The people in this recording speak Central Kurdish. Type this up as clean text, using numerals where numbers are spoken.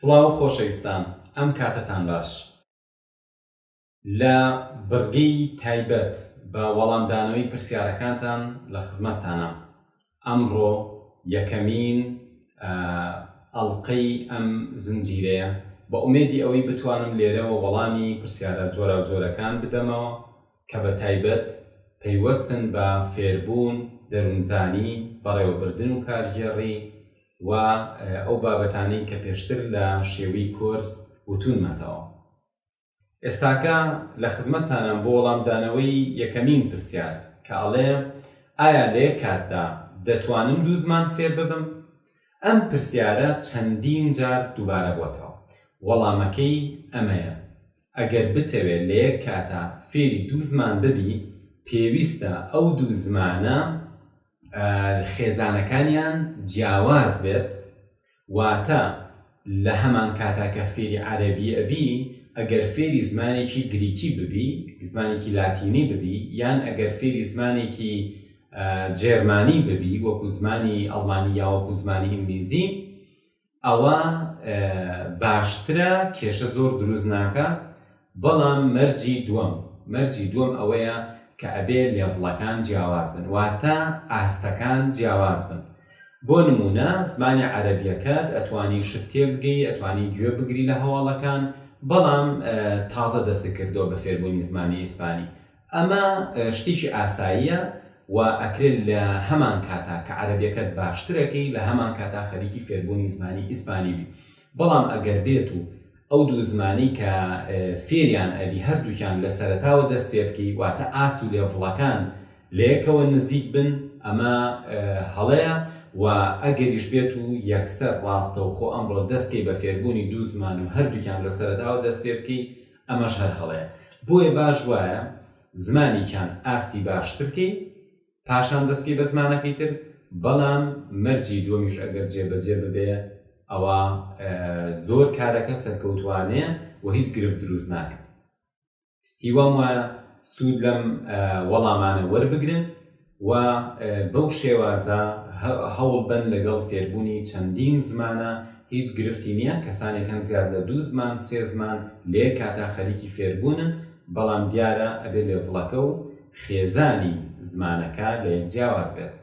سڵاو خۆشەویستان، ئەم کاتتان باش. لە بڕگەی تایبەت بە وەڵامدانەوەی پرسیارەکانتان لە خزمەتتانە. ئەمڕۆ یەکەمین ئەڵقەی ئەم زنجیرەیە، بە ئومێدی ئەوەی بتوانم لێرەوە وەڵامی پرسیارە جۆرا و جۆرەکان بدەمەوە کە بە تایبەت پەیوەستن بە فێربوون، دەروونزانی، بەڕێوەبردن و کارژێڕی و ئەو بابەتانەی کە پێشتر لە شێوەی کۆرس وتونمەتەوە. ئێستاکە لە خزمەتتانم بۆ وەڵامدانەوەی یەکەمین پرسیار کە ئەڵێ ئایا لە یەک کاتدا دەتوانم دوو زمان فێر ببم؟ ئەم پرسیارە چەندین جار دووبارە بووەتەوە. وەڵامەکەی ئەمەیە: ئەگەر بتەوێت لە یەک کاتە فێری دوو زمان ببی، پێویستە ئەو دوو زمانە خێزانەکانیان جیاواز بێت، واتە لە هەمان کاتا کە فێری عەرەبی ئەبی، ئەگەر فێری زمانێکی گریکی ببی، زمانێکی لاتینی ببی، یان ئەگەر فێری زمانێکی جێرمانی ببی وەکو زمانی ئەڵمانی یا وەکو زمانی ئینگلیزی، ئەوە باشترە، کێشە زۆر دروست ناکە. بەڵام مەرجی دووەم ئەوەیە کە ئەبێ لێڤڵەکان جیاواز بن، واتە ئاستەکان جیاواز بن. بۆ نمونە زمانی عەرەبیەکەت ئەتوانی شت تێبگەی، ئەتوانی گوێ بگری لە هەواڵەکان، بەڵام تازە دەست کردەوە بە فێربوونی زمانی ئیسپانی. ئەمە شتێکی ئاساییە و ئەکرێت لە هەمان کاتا کە عەرەبیەکەت باشترەکەی لە هەمان کاتا خەریکی فێربوونی زمانی ئیسپانی بی. بەڵام ئەگەر بێت و ئەو دوو زمانی کە فێریان ئەبی هەردووکیان لە سەرەتاوە دەست پێ بکەی، واتە ئاست و لێڤڵەکان لە یەکەوە نزیک بن، ئەمە هەڵەیە. و ئەگەریش بێت و یەکسەر ڕاستەوخۆ ئەمڕۆ دەستکەی بە فێربوونی دوو زمان و هەردووکیان لە سەرەتاوە دەست پێ بکەی، ئەمەش هەر هەڵەیە. بۆیە باش وایە زمانێکیان ئاستی باشتر بکەی، پاشان دەستکەی بە زمانەکەی تر. بەڵام مەرجی دووەمیش ئەگەر جێبەجێ ببێ، ئەوە زۆر کارەکە سەرکەوتوانەیە و هیچ گرفت دروست ناکە. هیوام وایە سوود لەم وەڵامانە وەربگرن و بەو شێوازە هەوڵ بن لەگەڵ فێربوونی چەندین زمانە. هیچ گرفتی نییە، کەسانێکن زیاد لە دوو زمان سێ زمان لێ کاتا خەریکی فێربوونن، بەڵام دیارە ئەبێ لێڤڵەکە و خێزانی زمانەکە لە یەک جیاواز بێت.